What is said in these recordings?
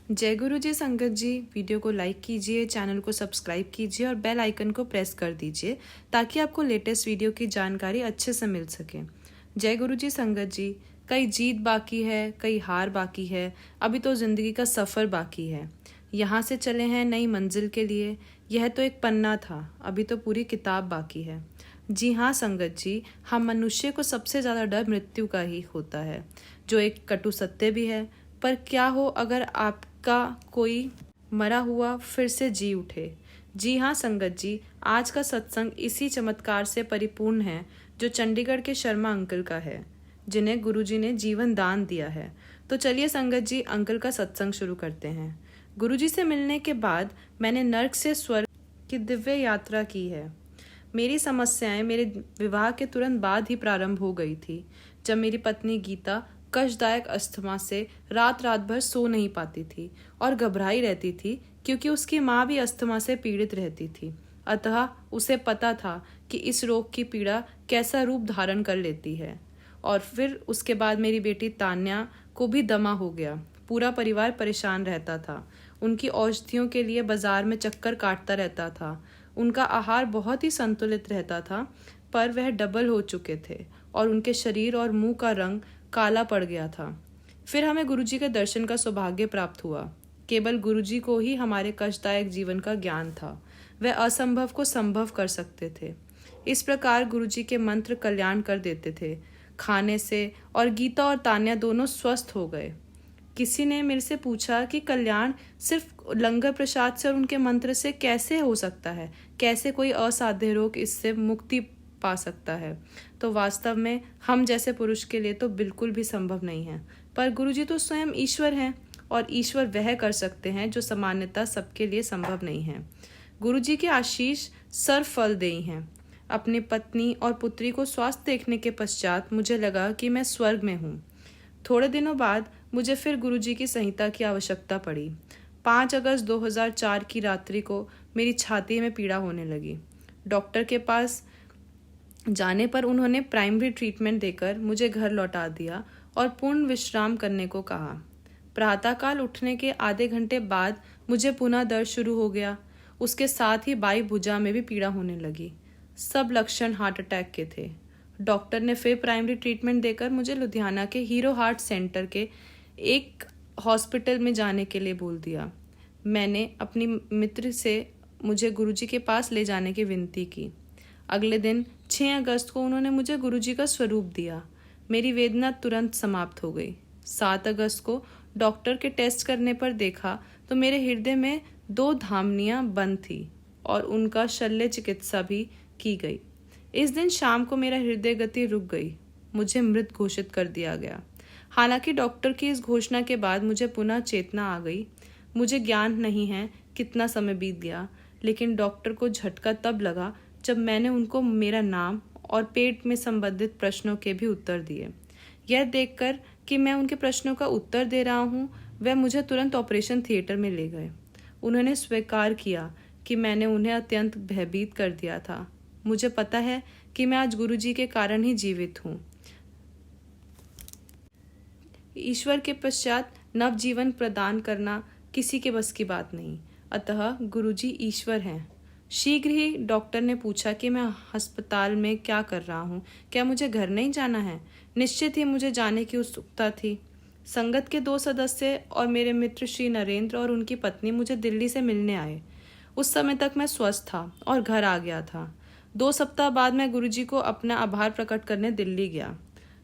जय गुरु जी संगत जी। वीडियो को लाइक कीजिए, चैनल को सब्सक्राइब कीजिए और बेल आइकन को प्रेस कर दीजिए ताकि आपको लेटेस्ट वीडियो की जानकारी अच्छे से मिल सके। जय गुरु जी संगत जी। कई जीत बाकी है, कई हार बाकी है, अभी तो ज़िंदगी का सफ़र बाकी है। यहाँ से चले हैं नई मंजिल के लिए। यह तो एक पन्ना था, अभी तो पूरी किताब बाकी है। जी हाँ संगत जी, हम मनुष्य को सबसे ज़्यादा डर मृत्यु का ही होता है, जो एक कटु सत्य भी है। पर क्या हो अगर आपका कोई मरा हुआ फिर से जी उठे। जी हाँ संगत जी, आज का सत्संग इसी चमत्कार से परिपूर्ण है जो चंडीगढ़ के शर्मा अंकल का है, जिन्हें गुरुजी ने जीवन दान दिया है। तो चलिए संगत जी, अंकल का सत्संग शुरू करते हैं। गुरुजी से मिलने के बाद मैंने नर्क से स्वर्ग की दिव्य यात्रा की है। मेरी समस्याएं मेरे विवाह के तुरंत बाद ही प्रारंभ हो गई थी, जब मेरी पत्नी गीता कष्टदायक अस्थमा से रात रात भर सो नहीं पाती थी और घबराई रहती थी, क्योंकि उसकी माँ भी अस्थमा से पीड़ित रहती थी। अतः उसे पता था कि इस रोग की पीड़ा कैसा रूप धारण कर लेती है। और फिर उसके बाद मेरी बेटी तान्या को भी दमा हो गया। पूरा परिवार परेशान रहता था। उनकी औषधियों के लिए बाजार में चक्कर काटता रहता था। उनका आहार बहुत ही संतुलित रहता था, पर वह डबल हो चुके थे और उनके शरीर और मुंह का रंग काला पड़ गया था। फिर हमें गुरुजी के दर्शन का सौभाग्य प्राप्त हुआ। केवल गुरुजी को ही हमारे कष्टदायक जीवन का ज्ञान था। वह असंभव को संभव कर सकते थे। इस प्रकार गुरुजी के मंत्र कल्याण कर देते थे। खाने से और गीता और तान्या दोनों स्वस्थ हो गए। किसी ने मेरे से पूछा कि कल्याण सिर्फ लंगर प्रसाद से और उनके मंत्र से कैसे हो सकता है, कैसे कोई असाध्य रोग इससे मुक्ति पा सकता है। तो वास्तव में हम जैसे पुरुष के लिए तो बिल्कुल भी संभव नहीं है, पर गुरुजी तो स्वयं ईश्वर हैं और ईश्वर वह कर सकते हैं जो सामान्यतः सबके लिए संभव नहीं है। गुरुजी के आशीष सर्वफलदेयी हैं। अपनी पत्नी और पुत्री को स्वास्थ्य देखने के पश्चात मुझे लगा कि मैं स्वर्ग में हूँ। थोड़े दिनों बाद मुझे फिर गुरुजी की संहिता की आवश्यकता पड़ी। 5 अगस्त 2004 की रात्रि को मेरी छाती में पीड़ा होने लगी। डॉक्टर के पास जाने पर उन्होंने प्राइमरी ट्रीटमेंट देकर मुझे घर लौटा दिया और पूर्ण विश्राम करने को कहा। प्रातःकाल उठने के आधे घंटे बाद मुझे पुनः दर्द शुरू हो गया। उसके साथ ही बाई भुजा में भी पीड़ा होने लगी। सब लक्षण हार्ट अटैक के थे। डॉक्टर ने फिर प्राइमरी ट्रीटमेंट देकर मुझे लुधियाना के हीरो हार्ट सेंटर के एक हॉस्पिटल में जाने के लिए बोल दिया। मैंने अपनी मित्र से मुझे गुरुजी के पास ले जाने की विनती की। अगले दिन 6 अगस्त को उन्होंने मुझे गुरुजी का स्वरूप दिया। मेरी वेदना तुरंत समाप्त हो गई। 7 अगस्त को डॉक्टर के टेस्ट करने पर देखा तो मेरे हृदय में 2 धमनियां बंद थी और उनका शल्य चिकित्सा भी की गई। इस दिन शाम को मेरा हृदय गति रुक गई। मुझे मृत घोषित कर दिया गया। हालांकि डॉक्टर की इस घोषणा के बाद मुझे पुनः चेतना आ गई। मुझे ज्ञान नहीं है कितना समय बीत गया, लेकिन डॉक्टर को झटका तब लगा जब मैंने उनको मेरा नाम और पेट में संबंधित प्रश्नों के भी उत्तर दिए। यह देखकर कि मैं उनके प्रश्नों का उत्तर दे रहा हूँ, वह मुझे तुरंत ऑपरेशन थिएटर में ले गए। उन्होंने स्वीकार किया कि मैंने उन्हें अत्यंत भयभीत कर दिया था। मुझे पता है कि मैं आज गुरुजी के कारण ही जीवित हूँ। ईश्वर के पश्चात नव जीवन प्रदान करना किसी के बस की बात नहीं, अतः गुरुजी ईश्वर हैं। शीघ्र ही डॉक्टर ने पूछा कि मैं अस्पताल में क्या कर रहा हूँ, क्या मुझे घर नहीं जाना है। निश्चित ही मुझे जाने की उत्सुकता थी। संगत के 2 सदस्य और मेरे मित्र श्री नरेंद्र और उनकी पत्नी मुझे दिल्ली से मिलने आए। उस समय तक मैं स्वस्थ था और घर आ गया था। 2 सप्ताह बाद मैं गुरुजी को अपना आभार प्रकट करने दिल्ली गया।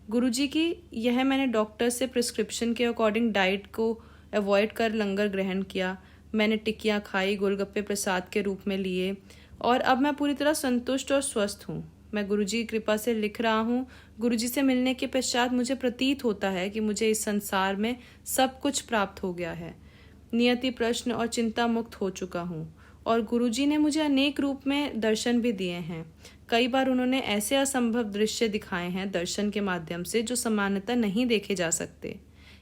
गुरुजी की यह मैंने डॉक्टर से प्रिस्क्रिप्शन के अकॉर्डिंग डाइट को अवॉइड कर लंगर ग्रहण किया। मैंने टिक्कियाँ खाई, गोलगप्पे प्रसाद के रूप में लिए और अब मैं पूरी तरह संतुष्ट और स्वस्थ हूँ। मैं गुरुजी की कृपा से लिख रहा हूँ। गुरुजी से मिलने के पश्चात मुझे प्रतीत होता है कि मुझे इस संसार में सब कुछ प्राप्त हो गया है। नियति प्रश्न और चिंता मुक्त हो चुका हूँ और गुरुजी ने मुझे अनेक रूप में दर्शन भी दिए हैं। कई बार उन्होंने ऐसे असंभव दृश्य दिखाए हैं दर्शन के माध्यम से जो सामान्यतः नहीं देखे जा सकते।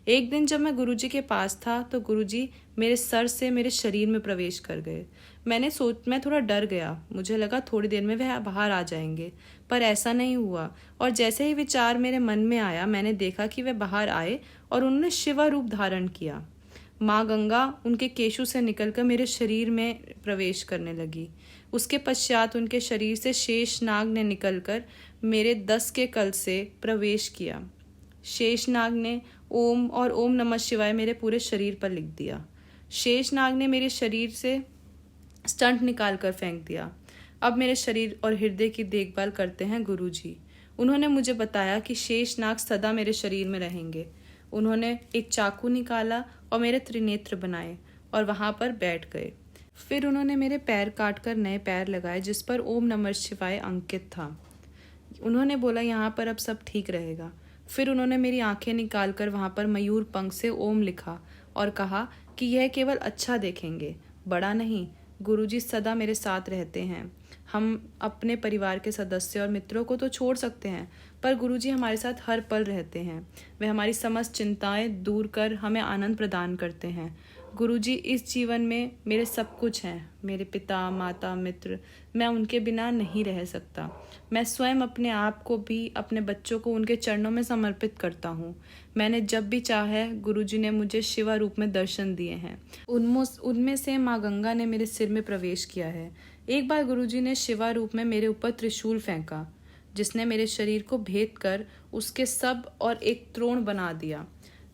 एक दिन जब मैं गुरुजी के पास था तो गुरुजी मेरे सर से मेरे शरीर में प्रवेश कर गए। मैं थोड़ा डर गया। मुझे लगा थोड़ी देर में वह बाहर आ जाएंगे, पर ऐसा नहीं हुआ। और जैसे ही विचार मेरे मन में आया, मैंने देखा कि वे बाहर आए और उन्होंने शिव रूप धारण किया। माँ गंगा उनके केशु से निकलकर मेरे शरीर में प्रवेश करने लगी। उसके पश्चात उनके शरीर से शेष नाग ने निकलकर मेरे 10 के कल से प्रवेश किया। शेष नाग ने ओम और ओम नमः शिवाय मेरे पूरे शरीर पर लिख दिया। शेष नाग ने मेरे शरीर से स्टंट निकाल कर फेंक दिया। अब मेरे शरीर और हृदय की देखभाल करते हैं गुरुजी। उन्होंने मुझे बताया कि शेष नाग सदा मेरे शरीर में रहेंगे। उन्होंने एक चाकू निकाला और मेरे त्रिनेत्र बनाए और वहां पर बैठ गए। फिर उन्होंने मेरे पैर काटकर नए पैर लगाए जिस पर ओम नमः शिवाय अंकित था। उन्होंने बोला यहाँ पर अब सब ठीक रहेगा। फिर उन्होंने मेरी आंखें निकालकर वहां पर मयूर पंख से ओम लिखा और कहा कि यह केवल अच्छा देखेंगे, बड़ा नहीं। गुरुजी सदा मेरे साथ रहते हैं। हम अपने परिवार के सदस्य और मित्रों को तो छोड़ सकते हैं, पर गुरुजी हमारे साथ हर पल रहते हैं। वे हमारी समस्त चिंताएं दूर कर हमें आनंद प्रदान करते हैं। गुरुजी इस जीवन में मेरे सब कुछ हैं, मेरे पिता, माता, मित्र। मैं उनके बिना नहीं रह सकता। मैं स्वयं अपने आप को भी, अपने बच्चों को उनके चरणों में समर्पित करता हूँ। मैंने जब भी चाहा गुरुजी ने मुझे शिवा रूप में दर्शन दिए हैं। उनमें से माँ गंगा ने मेरे सिर में प्रवेश किया है। एक बार गुरुजी ने शिवा रूप में मेरे ऊपर त्रिशूल फेंका, जिसने मेरे शरीर को भेद कर उसके सब और एक त्रोण बना दिया।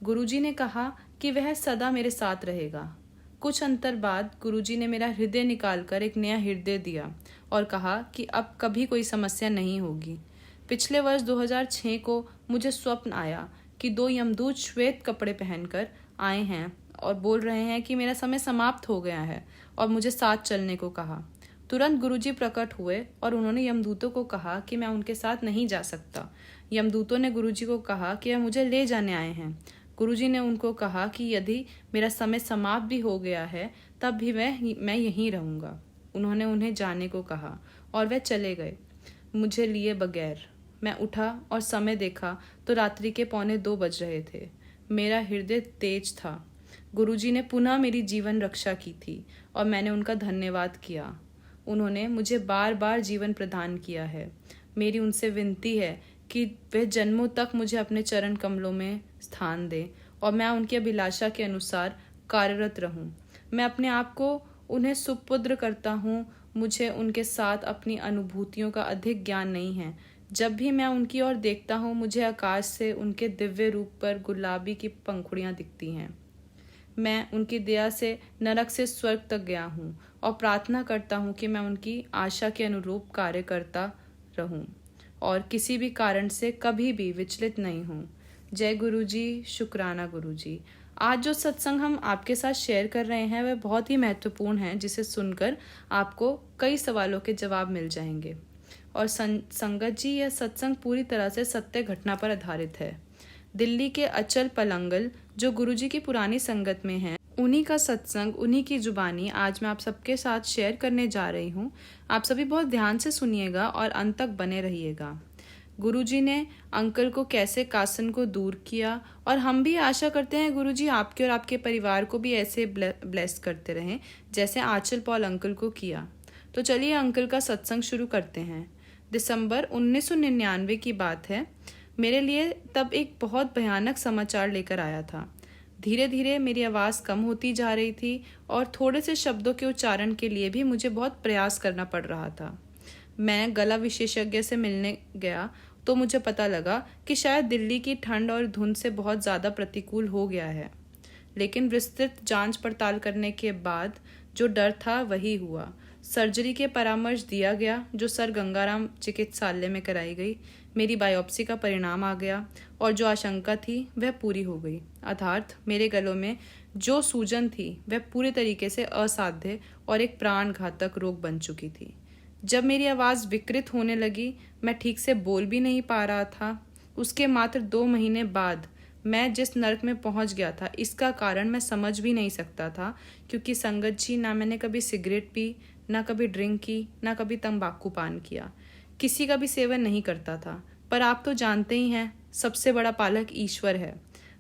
गुरुजी ने कहा कि वह सदा मेरे साथ रहेगा। कुछ अंतर बाद गुरुजी ने मेरा हृदय निकालकर एक नया हृदय दिया और कहा कि अब कभी कोई समस्या नहीं होगी। पिछले वर्ष 2006 को मुझे स्वप्न आया कि 2 यमदूत श्वेत कपड़े पहनकर आए हैं और बोल रहे हैं कि मेरा समय समाप्त हो गया है और मुझे साथ चलने को कहा। तुरंत गुरुजी प्रकट हुए और उन्होंने यमदूतों को कहा कि मैं उनके साथ नहीं जा सकता। यमदूतों ने गुरुजी को कहा कि वह मुझे ले जाने आए हैं। गुरुजी ने उनको कहा कि यदि मेरा समय समाप्त भी हो गया है तब भी मैं यहीं रहूँगा। उन्होंने उन्हें जाने को कहा और वे चले गए मुझे लिए बगैर। मैं उठा और समय देखा तो रात्रि के 1:45 बज रहे थे। मेरा हृदय तेज था। गुरुजी ने पुनः मेरी जीवन रक्षा की थी और मैंने उनका धन्यवाद किया। उन्होंने मुझे बार बार जीवन प्रदान किया है। मेरी उनसे विनती है कि वे जन्मों तक मुझे अपने चरण कमलों में स्थान दें और मैं उनकी अभिलाषा के अनुसार कार्यरत रहूं। मैं अपने आप को उन्हें सुपुत्र करता हूं। मुझे उनके साथ अपनी अनुभूतियों का अधिक ज्ञान नहीं है। जब भी मैं उनकी ओर देखता हूं मुझे आकाश से उनके दिव्य रूप पर गुलाबी की पंखुड़ियां दिखती हैं। मैं उनकी दया से नरक से स्वर्ग तक गया हूं और प्रार्थना करता हूं कि मैं उनकी आशा के अनुरूप कार्य करता रहूं और किसी भी कारण से कभी भी विचलित नहीं हूं। जय गुरुजी, शुक्राना गुरुजी। आज जो सत्संग हम आपके साथ शेयर कर रहे हैं वह बहुत ही महत्वपूर्ण है, जिसे सुनकर आपको कई सवालों के जवाब मिल जाएंगे। और संगत जी, यह सत्संग पूरी तरह से सत्य घटना पर आधारित है। दिल्ली के अचल पलंगल जो गुरुजी की पुरानी संगत में हैं, उन्हीं का सत्संग, उन्हीं की जुबानी आज मैं आप सबके साथ शेयर करने जा रही हूँ। आप सभी बहुत ध्यान से सुनिएगा और अंत तक बने रहिएगा। गुरुजी ने अंकल को कैसे कासन को दूर किया और हम भी आशा करते हैं गुरुजी आपके और आपके परिवार को भी ऐसे ब्लेस करते रहें जैसे आंचल पॉल अंकल को किया। तो चलिए अंकल का सत्संग शुरू करते हैं। दिसंबर 1999 की बात है। मेरे लिए तब एक बहुत भयानक समाचार लेकर आया था। धीरे धीरे मेरी आवाज़ कम होती जा रही थी और थोड़े से शब्दों के उच्चारण के लिए भी मुझे बहुत प्रयास करना पड़ रहा था। मैं गला विशेषज्ञ से मिलने गया तो मुझे पता लगा कि शायद दिल्ली की ठंड और धुंध से बहुत ज़्यादा प्रतिकूल हो गया है। लेकिन विस्तृत जांच पड़ताल करने के बाद जो डर था वही हुआ। सर्जरी के परामर्श दिया गया जो सर गंगाराम चिकित्सालय में कराई गई। मेरी बायोप्सी का परिणाम आ गया और जो आशंका थी वह पूरी हो गई। अर्थात मेरे गलों में जो सूजन थी वह पूरे तरीके से असाध्य और एक प्राण घातक रोग बन चुकी थी। जब मेरी आवाज़ विकृत होने लगी, मैं ठीक से बोल भी नहीं पा रहा था। उसके मात्र 2 महीने बाद मैं जिस नर्क में पहुंच गया था इसका कारण मैं समझ भी नहीं सकता था, क्योंकि संगत जी, ना मैंने कभी सिगरेट पी, ना कभी ड्रिंक की, ना कभी तंबाकू पान किया, किसी का भी सेवन नहीं करता था। पर आप तो जानते ही हैं, सबसे बड़ा पालक ईश्वर है।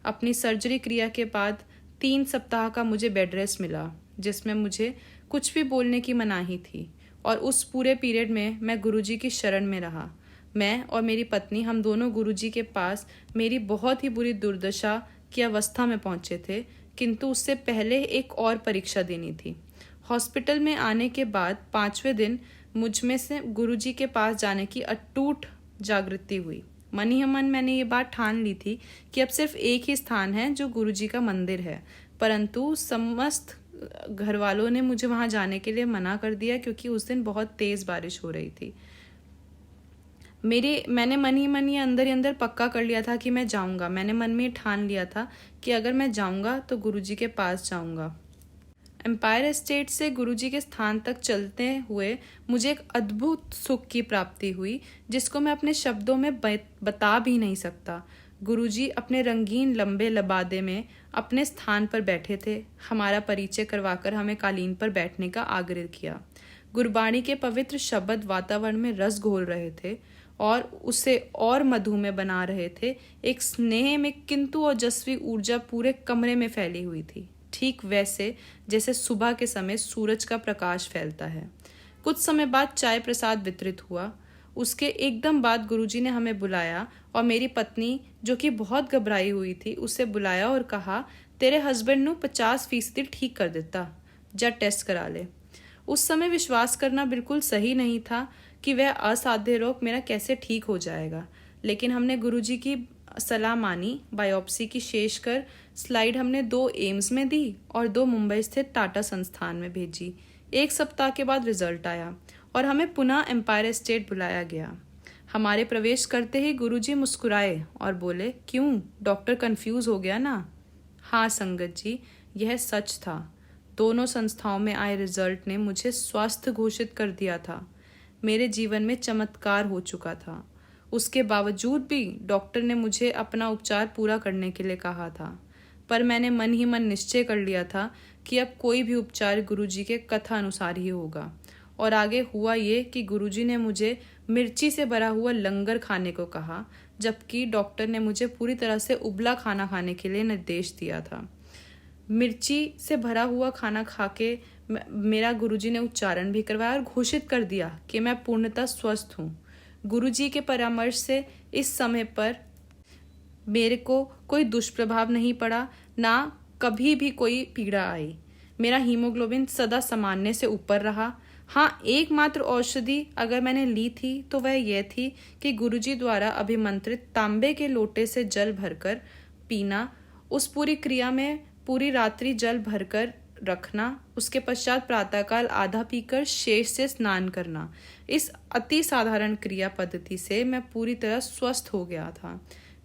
अपनी सर्जरी क्रिया के बाद 3 सप्ताह का मुझे बेड रेस्ट मिला, जिसमें मुझे कुछ भी बोलने की मनाही थी। और उस पूरे पीरियड में मैं गुरुजी की शरण में रहा। मैं और मेरी पत्नी, हम दोनों गुरुजी के पास मेरी बहुत ही बुरी दुर्दशा की अवस्था में पहुंचे थे किंतु उससे पहले एक और परीक्षा देनी थी। हॉस्पिटल में आने के बाद 5वें दिन मुझ में से गुरुजी के पास जाने की अटूट जागृति हुई। मन ही मन मैंने ये बात ठान ली थी कि अब सिर्फ एक ही स्थान है जो गुरुजी का मंदिर है, परंतु समस्त घर वालों ने मुझे वहां जाने के लिए मना कर दिया क्योंकि उस दिन बहुत तेज बारिश हो रही थी। मैंने मन ही अंदर ही अंदर पक्का कर लिया था कि मैं जाऊंगा। मैंने मन में ठान लिया था कि अगर मैं जाऊंगा तो गुरुजी के पास जाऊंगा। एम्पायर एस्टेट से गुरुजी के स्थान तक चलते हुए मुझे एक अद्भुत सुख की प्राप्ति हुई जिसको मैं अपने शब्दों में बता भी नहीं सकता। गुरुजी अपने रंगीन लंबे लबादे में अपने स्थान पर बैठे थे। हमारा परिचय करवाकर हमें कालीन पर बैठने का आग्रह किया। गुरबाणी के पवित्र शब्द वातावरण में रस घोल रहे थे और उसे और मधुमय बना रहे थे। एक स्नेह में किंतु ओजस्वी ऊर्जा पूरे कमरे में फैली हुई थी, ठीक वैसे जैसे सुबह के समय सूरज का प्रकाश फैलता है। कुछ समय बाद चाय प्रसाद वितरित हुआ। उसके एकदम बाद गुरुजी ने हमें बुलाया और मेरी पत्नी, जो कि बहुत घबराई हुई थी, उसे बुलाया और कहा, तेरे हस्बैंड नू 50% ठीक कर देता, जा टेस्ट करा ले। उस समय विश्वास करना बिल्कुल सही नहीं था कि वह असाध्य रोग मेरा कैसे ठीक हो जाएगा, लेकिन हमने गुरुजी की सलाह मानी। बायोप्सी की शेष कर स्लाइड हमने 2 एम्स में दी और 2 मुंबई स्थित टाटा संस्थान में भेजी। 1 सप्ताह के बाद रिजल्ट आया और हमें पुनः एम्पायर एस्टेट बुलाया गया। हमारे प्रवेश करते ही गुरुजी मुस्कुराए और बोले, क्यों डॉक्टर कंफ्यूज हो गया ना? हाँ संगत जी, यह सच था। दोनों संस्थाओं में आए रिजल्ट ने मुझे स्वस्थ घोषित कर दिया था। मेरे जीवन में चमत्कार हो चुका था। उसके बावजूद भी डॉक्टर ने मुझे अपना उपचार पूरा करने के लिए कहा था, पर मैंने मन ही मन निश्चय कर लिया था कि अब कोई भी उपचार गुरुजी के कथा अनुसार ही होगा। और आगे हुआ ये कि गुरुजी ने मुझे मिर्ची से भरा हुआ लंगर खाने को कहा, जबकि डॉक्टर ने मुझे पूरी तरह से उबला खाना खाने के लिए निर्देश दिया था। मिर्ची से भरा हुआ खाना खा के मेरा गुरुजी ने उच्चारण भी करवाया और घोषित कर दिया कि मैं पूर्णतः स्वस्थ हूँ। गुरुजी के परामर्श से इस समय पर मेरे को कोई दुष्प्रभाव नहीं पड़ा, ना कभी भी कोई पीड़ा आई। मेरा हीमोग्लोबिन सदा सामान्य से ऊपर रहा। हाँ, एकमात्र औषधि अगर मैंने ली थी तो वह यह थी कि गुरुजी द्वारा अभिमंत्रित तांबे के लोटे से जल भरकर पीना, उस पूरी क्रिया में पूरी रात्रि जल भरकर रखना, उसके पश्चात प्रातःकाल आधा पीकर शेष से स्नान करना। इस अति साधारण क्रिया पद्धति से मैं पूरी तरह स्वस्थ हो गया था।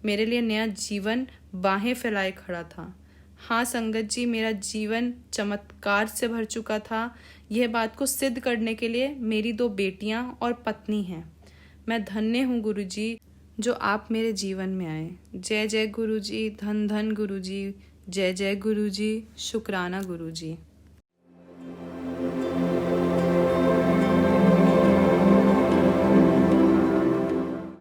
मेरे लिए नया जीवन बाहें फैलाए खड़ा था। हाँ संगत जी, मेरा जीवन चमत्कार से भर चुका था। यह बात को सिद्ध करने के लिए मेरी 2 बेटियां और पत्नी हैं। मैं धन्य हूँ गुरुजी जो आप मेरे जीवन में आए। जय जय गुरुजी, धन धन गुरुजी, जय जय गुरुजी, शुक्राना गुरुजी।